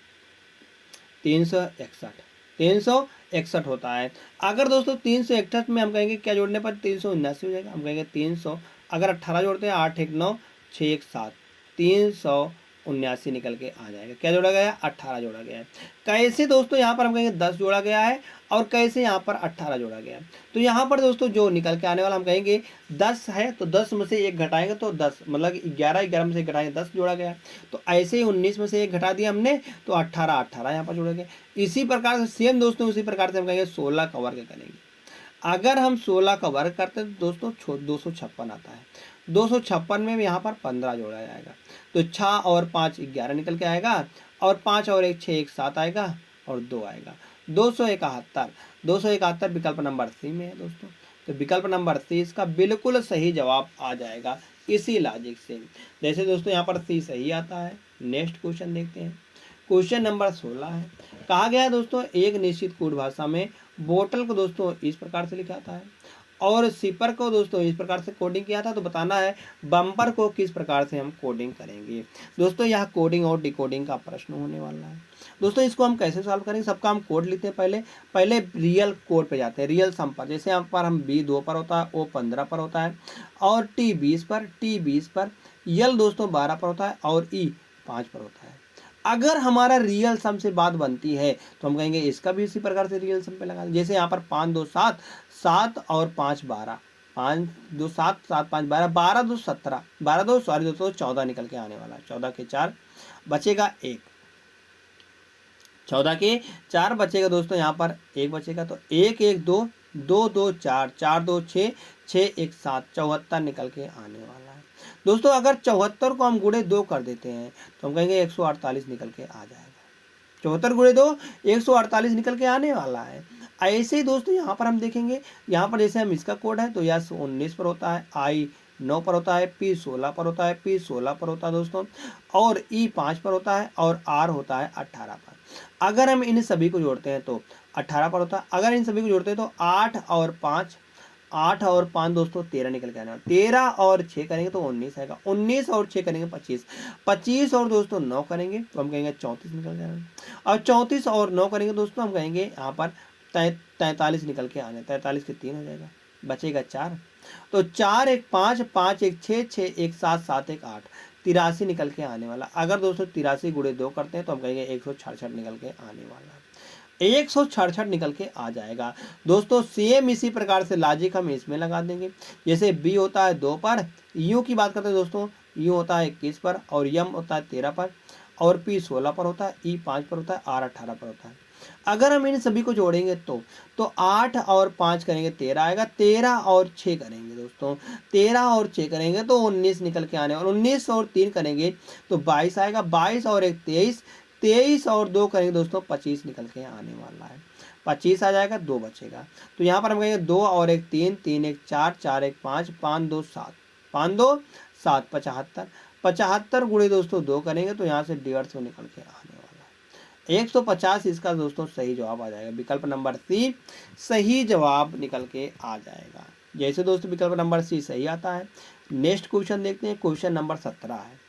361 होता है। अगर दोस्तों 361 में हम कहेंगे क्या जोड़ने पर 379 हो जाएगा, हम कहेंगे 300, अगर 18 जोड़ते हैं 8 1 9 6 1 7, 379 निकल के आ जाएगा। क्या जोड़ा गया है, 18 जोड़ा गया है। कैसे दोस्तों यहाँ पर हम कहेंगे 10 जोड़ा गया है और कैसे यहाँ पर 18 जोड़ा गया है। तो यहाँ पर दोस्तों जो निकल के आने वाला हम कहेंगे 10 है, तो 10 में से 1 घटाएंगे तो 10, मतलब 11 11 में से 1 घटाएंगे 10 जोड़ा गया। तो ऐसे ही 19 में से 1 घटा दिया हमने तो 18 यहाँ पर जोड़ा गया। इसी प्रकार से सेम दोस्तों उसी प्रकार से हम कहेंगे 16 का वर्ग करेंगे। अगर हम 16 का वर्ग करते हैं तो दोस्तों 256 आता है। 256 में यहाँ पर 15 जोड़ा जाएगा, तो 6 और 5 11 निकल के आएगा और 5 और 1 6 1 7 आएगा और 2 आएगा, 271 विकल्प नंबर सी में है दोस्तों। तो विकल्प नंबर सी इसका बिल्कुल सही जवाब आ जाएगा इसी लॉजिक से। जैसे दोस्तों यहाँ पर सी सही आता है। नेक्स्ट क्वेश्चन देखते हैं, क्वेश्चन नंबर 16 है। कहा गया है दोस्तों एक निश्चित कोड भाषा में बोतल को दोस्तों इस प्रकार से लिखा था और सिपर को दोस्तों इस प्रकार से कोडिंग किया था, तो बताना है बम्पर को किस प्रकार से हम कोडिंग करेंगे। दोस्तों यह कोडिंग और डिकोडिंग का प्रश्न होने वाला है। दोस्तों इसको हम कैसे सॉल्व करेंगे, सबका हम कोड लिखते हैं। पहले रियल कोड पे जाते हैं, रियल सम पर। जैसे यहाँ पर हम बी 2 पर होता है, ओ 15 पर होता है और टी 20 पर, यल दोस्तों 12 पर होता है और ई 5 पर होता है। अगर हमारा रियल सम से बात बनती है तो हम कहेंगे इसका भी इसी प्रकार से रियल सम पे लगा। जैसे यहाँ पर 5 2 7, 7 और 5 12, 5 2 7 7 5 12, 12 2 17, 12 2 सॉरी दोस्तों 14 निकल के आने वाला है। 14 के 4 बचेगा 1, 14 के 4 बचेगा दोस्तों, यहाँ पर 1 बचेगा, तो 1 1 2 2 2 4 4 2 6 6 1 7 74 निकल के आने वाला है। दोस्तों अगर 74 को हम गुणे 2 कर देते हैं तो हम कहेंगे 148 निकल के आ जाएगा। 74 गुणे 2 148 निकल के आने वाला है। ऐसे ही दोस्तों यहाँ पर हम देखेंगे, यहाँ पर जैसे हम इसका कोड है तो यस 19 पर होता है, आई 9 पर होता है, पी 16 पर होता है, पी 16 पर होता है दोस्तों, और ई 5 पर होता है, और आर होता है 18 पर। अगर हम इन सभी को जोड़ते हैं तो 18 पर होता है। अगर इन सभी को जोड़ते हैं तो 8 और 5 दोस्तों 13 निकल के आने वाला। 13 और 6 करेंगे तो 19 आएगा। 19 और 6 करेंगे 25। 25 और दोस्तों 9 करेंगे तो हम कहेंगे 34 निकल के आएगा। और 34 और 9 करेंगे दोस्तों हम कहेंगे यहाँ पर 43 निकल के आने। 43 के 3 हो जाएगा, बचेगा 4। तो 4 1 5 5 1 6 6 1 7 7 1 8 83 निकल के आने वाला। अगर दोस्तों 83 गुणे 2 करते हैं तो हम कहेंगे 166 निकल के आने वाला। 166 निकल के आ जाएगा। दोस्तों सेम इसी प्रकार से लॉजिक हम इसमें लगा देंगे। जैसे बी होता है 2 पर, यू की बात करते हैं दोस्तों, यू होता है 21 पर, और यम होता है 13 पर, और पी 16 पर होता है, ई 5 पर होता है, आर 18 पर होता है। अगर हम इन सभी को जोड़ेंगे तो 8 और 5 करेंगे 13 आएगा। 13 और 6 करेंगे दोस्तों, 13 और 6 करेंगे तो 19 निकल के आने, और 19 और 3 करेंगे तो 22 आएगा। 22 और 1 23, 23 और 2 करेंगे दोस्तों 25 निकल के आने वाला है। 25 आ जाएगा, 2 बचेगा। तो यहाँ पर हम कहेंगे 2 और 1 3, 3 1 4, 4 1 5, 5 2 7, 5 2 7 75। 75 गुणे दोस्तों 2 करेंगे तो यहाँ से 150 निकल के आने वाला है। 150 इसका दोस्तों सही जवाब आ जाएगा। विकल्प नंबर सी सही जवाब निकल के आ जाएगा। जैसे दोस्तों विकल्प नंबर सी सही आता है, नेक्स्ट क्वेश्चन देखते हैं। क्वेश्चन नंबर 17 है।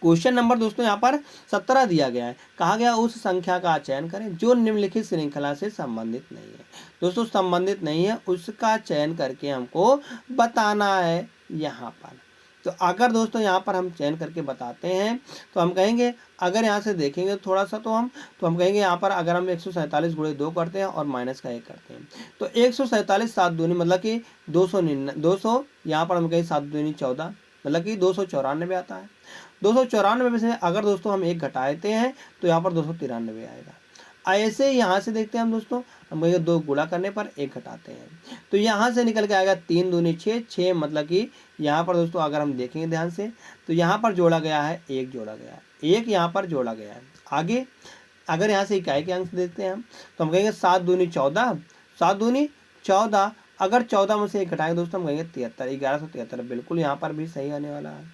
क्वेश्चन नंबर दोस्तों यहाँ पर 17 दिया गया है। कहा गया उस संख्या का चयन करें जो निम्नलिखित श्रृंखला से संबंधित नहीं है। दोस्तों संबंधित नहीं है, उसका चयन करके हमको बताना है यहाँ पर। तो अगर दोस्तों यहाँ पर हम चयन करके बताते हैं तो हम कहेंगे, अगर यहाँ से देखेंगे थोड़ा सा तो हम कहेंगे यहाँ पर अगर हम 147 गुणे 2 करते हैं और माइनस का 1 करते हैं तो 147 7 दूनी मतलब कि 200 यहाँ पर हम कहें 7 दूनी 14 मतलब कि 294 आता है। 294 में से अगर दोस्तों हम 1 घटाते हैं तो यहाँ पर 293 आएगा। ऐसे यहाँ से देखते हैं हम दोस्तों, हम कहेंगे 2 गुणा करने पर 1 घटाते हैं तो यहाँ से निकल के आएगा 3 दूनी 6, 6 मतलब कि यहाँ पर दोस्तों अगर हम देखेंगे ध्यान से तो यहाँ पर जोड़ा गया है, 1 जोड़ा गया है, 1 यहाँ पर जोड़ा गया है। आगे अगर यहाँ से इकाई के अंक देखते हैं हम तो हम कहेंगे 7 दूनी 14, 7 दूनी 14, अगर 14 में से 1 घटाएंगे दोस्तों हम कहेंगे 73, 1173, बिल्कुल यहाँ पर भी सही आने वाला है।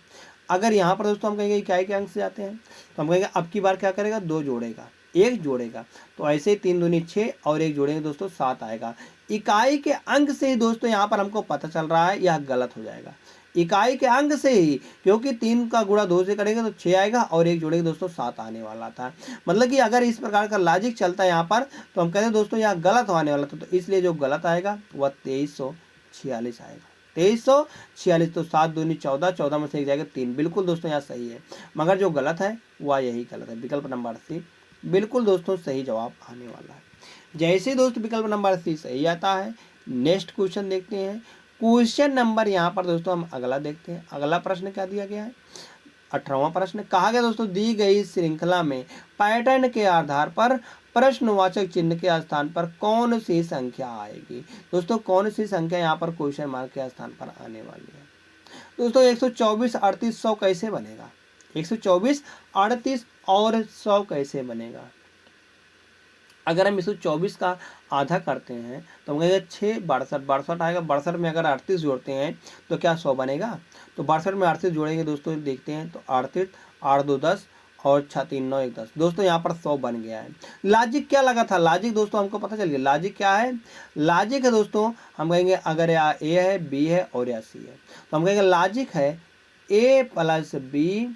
अगर यहाँ पर दोस्तों हम कहेंगे इकाई के अंक से जाते हैं तो हम कहेंगे अब की बार क्या करेगा, 2 जोड़ेगा, 1 जोड़ेगा, तो ऐसे ही 3 दूनी 6 और 1 जोड़ेंगे दोस्तों 7 आएगा। इकाई के अंक से ही दोस्तों यहाँ पर हमको पता चल रहा है यह गलत हो जाएगा। इकाई के अंक से ही, क्योंकि 3 का गुणा 2 से करेंगे तो 6 आएगा और 1 जोड़ेंगे दोस्तों 7 आने वाला था। मतलब कि अगर इस प्रकार का लॉजिक चलता है यहाँ पर तो हम कहते हैं दोस्तों यहाँ गलत होने वाला था। तो इसलिए जो गलत आएगा वह 2346 आएगा। 2346, तो 7 दूनी 14, 14 में से 1 जाएगा 3, बिल्कुल दोस्तों यहाँ सही है। मगर जो गलत है वह यही गलत है। विकल्प नंबर सी बिल्कुल दोस्तों सही जवाब आने वाला है। जैसे दोस्तों विकल्प नंबर सी सही आता है, नेक्स्ट क्वेश्चन देखते हैं। क्वेश्चन नंबर यहाँ पर दोस्तों हम अगला देखते हैं। अगला प्रश्न क्या दिया गया है, 18वां प्रश्न। कहा गया दोस्तों दी गई श्रृंखला में पैटर्न के आधार पर प्रश्नवाचक चिन्ह के स्थान पर कौन सी संख्या आएगी। दोस्तों कौन सी संख्या यहाँ पर क्वेश्चन मार्क के स्थान पर आने वाली है। दोस्तों 124 38 100 कैसे बनेगा, 124 38 और 100 कैसे बनेगा। अगर हम 124 का आधा करते हैं तो हम कहेंगे 6 62 आएगा। 62 में अगर 38 जोड़ते हैं तो क्या 100 बनेगा। तो 62 में 38 जोड़ेंगे दोस्तों, देखते हैं तो 38 8 2 10 और 6 3 9 1 10, दोस्तों यहाँ पर 100 बन गया है। लॉजिक क्या लगा था, लॉजिक दोस्तों हमको पता चल गया। लॉजिक क्या है, लॉजिक है दोस्तों, हम कहेंगे अगर या ए है बी है और या सी है तो हम कहेंगे लॉजिक है ए प्लस बी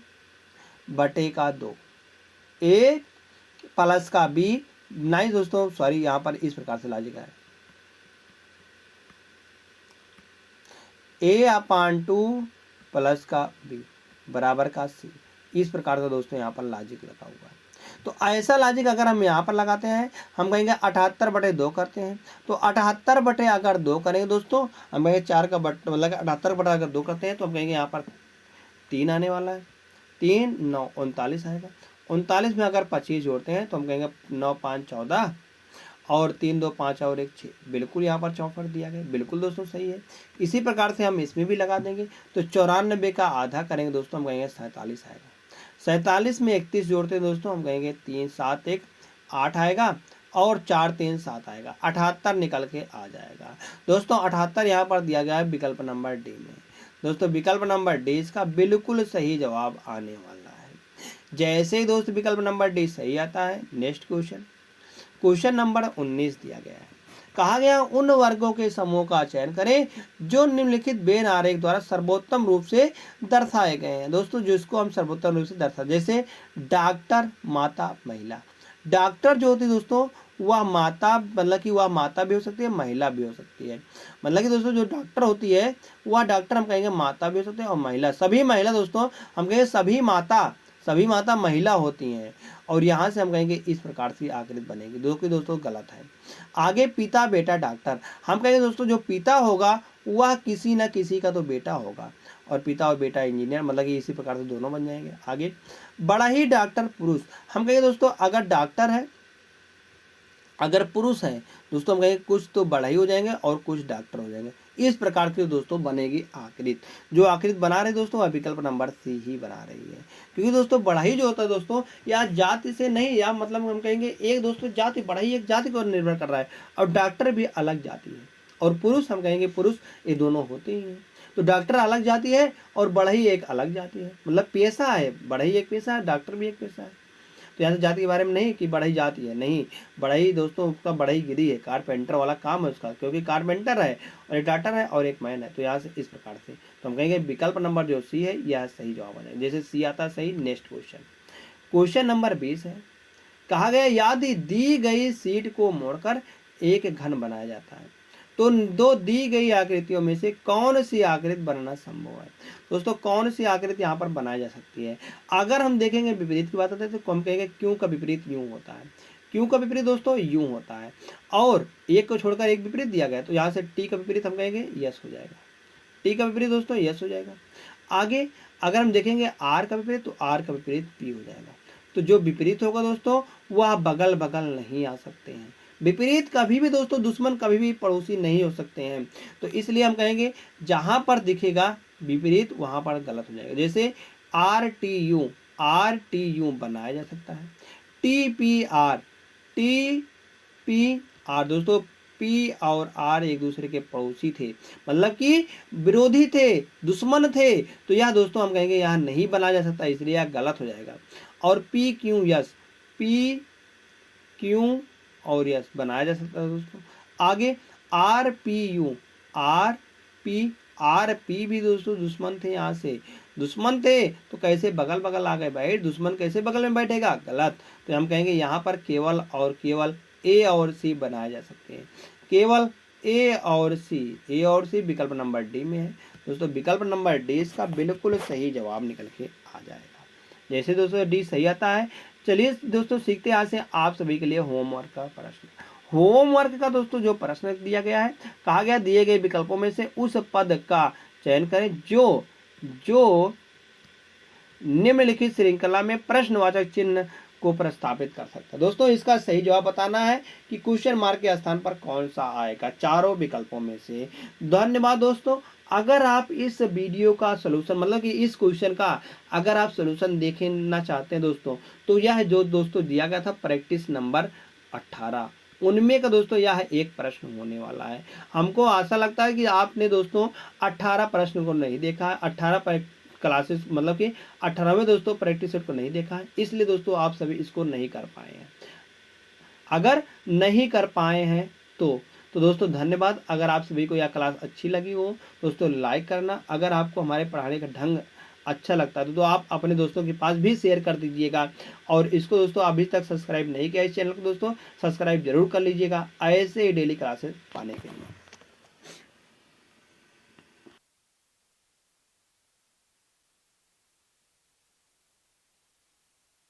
बटे का 2, ए प्लस का बी, नहीं दोस्तों सॉरी, यहाँ पर इस प्रकार से लॉजिक है a/2 प्लस का b बराबर का c, इस प्रकार का दोस्तों यहाँ पर लॉजिक लगा हुआ है। तो ऐसा लॉजिक अगर हम यहाँ पर लगाते हैं, हम कहेंगे 78 बटे 2 करते हैं तो 78 बटे अगर 2 करेंगे दोस्तों, हम कहेंगे 4 का बट मतलब 78 बटे अगर 2 करते हैं तो हम कहेंगे यहाँ पर 3 आने वाला है। 3 9 39 आएगा। 39 में अगर 25 जोड़ते हैं तो हम कहेंगे 9 5 14 और 3 2 5 और 1 6, बिल्कुल यहाँ पर 64 दिया गया, बिल्कुल दोस्तों सही है। इसी प्रकार से हम इसमें भी लगा देंगे। तो 94 का आधा करेंगे दोस्तों, हम कहेंगे 47 आएगा। 47 में 31 जोड़ते हैं दोस्तों, हम कहेंगे 3 7 1 8 आएगा और 4 3 7 आएगा, 78 निकल के आ जाएगा। दोस्तों 78 यहाँ पर दिया गया है विकल्प नंबर डी में। दोस्तों विकल्प नंबर डी इसका बिल्कुल सही जवाब आने वाला है। जैसे ही दोस्तों विकल्प नंबर डी सही आता है, नेक्स्ट क्वेश्चन नंबर 19 दिया गया है। कहा गया उन वर्गों के समूह का चयन करें जो निम्नलिखित वेन आरेख द्वारा सर्वोत्तम रूप से दर्शाए गए हैं। दोस्तों जिसको हम सर्वोत्तम रूप से दर्शा, जैसे डॉक्टर, माता, महिला। डॉक्टर जो होती है दोस्तों वह माता, मतलब कि वह माता भी हो सकती है, महिला भी हो सकती है। मतलब कि दोस्तों जो डॉक्टर होती है वह डॉक्टर हम कहेंगे माता भी हो सकते हैं और महिला, सभी महिला दोस्तों हम कहेंगे सभी माता महिला होती हैं। और यहाँ से हम कहेंगे इस प्रकार से आकृति बनेगी, जो कि दोस्तों गलत है। आगे पिता बेटा डॉक्टर, हम कहेंगे दोस्तों जो पिता होगा वह किसी न किसी का तो बेटा होगा, और पिता और बेटा इंजीनियर, मतलब कि इसी प्रकार से दोनों बन जाएंगे। आगे बड़ा ही डॉक्टर पुरुष, हम कहेंगे दोस्तों अगर डॉक्टर है, अगर पुरुष है दोस्तों हम कहेंगे कुछ तो बड़ा ही हो जाएंगे और कुछ डॉक्टर हो जाएंगे। इस प्रकार की दोस्तों बनेगी आकृति। जो आकृति बना रहे दोस्तों वह विकल्प नंबर सी ही बना रही है, क्योंकि दोस्तों बढ़ाई जो होता है दोस्तों या जाति से नहीं, या मतलब हम कहेंगे एक दोस्तों जाति, बढ़ाई एक जाति पर निर्भर कर रहा है, और डॉक्टर भी अलग जाति है, और पुरुष हम कहेंगे पुरुष, ये दोनों होते ही हैं। तो डॉक्टर अलग जाति है और बढ़ई एक अलग जाति है, मतलब पेशा है, बढ़ई एक पेशा है, डॉक्टर भी एक पेशा है। तो यहाँ से जाति के बारे में नहीं कि बढ़ई जाति है, नहीं, बढ़ई दोस्तों उसका बढ़ई गिरी है, कारपेंटर वाला काम है उसका, क्योंकि कारपेंटर है और एक डॉक्टर है और एक मैन है। तो यहाँ से इस प्रकार से तो हम कहेंगे विकल्प नंबर जो सी है यह सही जवाब आ जाएगा। जैसे सी आता है सही। नेक्स्ट क्वेश्चन नंबर 20 है। कहा गया यदि दी गई सीट को मोड़कर एक घन बनाया जाता है तो दो दी गई आकृतियों में से कौन सी आकृति बनाना संभव है। दोस्तों कौन सी आकृति यहाँ पर बनाई जा सकती है। अगर हम देखेंगे विपरीत की बात होती है तो हम कहेंगे क्यों का विपरीत यूं होता है, क्यों का विपरीत दोस्तों यूं होता है, और एक को छोड़कर एक विपरीत दिया गया तो यहाँ से टी का विपरीत हम कहेंगे यस हो जाएगा, टी का विपरीत दोस्तों यस हो जाएगा। आगे अगर हम देखेंगे आर का विपरीत तो आर का विपरीत पी हो जाएगा। तो जो विपरीत होगा दोस्तों वह बगल बगल नहीं आ सकते हैं। विपरीत कभी भी दोस्तों दुश्मन कभी भी पड़ोसी नहीं हो सकते हैं। तो इसलिए हम कहेंगे जहां पर दिखेगा विपरीत वहां पर गलत हो जाएगा। जैसे आर टी यू बनाया जा सकता है, टी पी आर दोस्तों पी और आर एक दूसरे के पड़ोसी थे, मतलब कि विरोधी थे, दुश्मन थे। तो यह दोस्तों हम कहेंगे यह नहीं बनाया जा सकता, इसलिए यह गलत हो जाएगा। और पी क्यू और यस बनाया जा सकता है दोस्तों। आगे आर पी भी दोस्तों दुश्मन थे, यहाँ से दुश्मन थे तो कैसे बगल बगल आ गए भाई, दुश्मन कैसे बगल में बैठेगा, गलत। तो हम कहेंगे यहाँ पर केवल ए और सी बनाए जा सकते हैं, केवल ए और सी विकल्प नंबर डी में है। दोस्तों विकल्प नंबर डी इसका बिल्कुल सही जवाब निकल के आ जाएगा। जैसे दोस्तों डी सही आता है। चलिए दोस्तों सीखते हैं आज से आप सभी के लिए होमवर्क का प्रश्न। होमवर्क का दोस्तों जो प्रश्न दिया गया है, कहा गया दिए गए विकल्पों में से उस पद का चयन करें जो निम्नलिखित श्रृंखला में प्रश्नवाचक चिन्ह को प्रस्तावित कर सकता है। दोस्तों इसका सही जवाब बताना है कि क्वेश्चन मार्क के स्थान पर कौन सा आएगा चारों विकल्पों में से। धन्यवाद दोस्तों। अगर आप इस वीडियो का सलूशन, मतलब कि इस क्वेश्चन का अगर आप सलूशन देखना चाहते हैं दोस्तों, तो यह जो दोस्तों दिया गया था प्रैक्टिस नंबर 18, उनमें का दोस्तों यह एक प्रश्न होने वाला है। हमको आशा लगता है कि आपने दोस्तों 18 प्रश्न को नहीं देखा है, 18 क्लासेस, मतलब कि 18वें दोस्तों प्रैक्टिस सेट को नहीं देखा है, इसलिए दोस्तों आप सभी इसको नहीं कर पाए हैं। अगर नहीं कर पाए हैं तो दोस्तों धन्यवाद। अगर आप सभी को यह क्लास अच्छी लगी हो दोस्तों लाइक करना। अगर आपको हमारे पढ़ाने का ढंग अच्छा लगता है तो आप अपने दोस्तों के पास भी शेयर कर दीजिएगा। और इसको दोस्तों अभी तक सब्सक्राइब नहीं किया इस चैनल को दोस्तों सब्सक्राइब जरूर कर लीजिएगा ऐसे ही डेली क्लासेस पाने के लिए।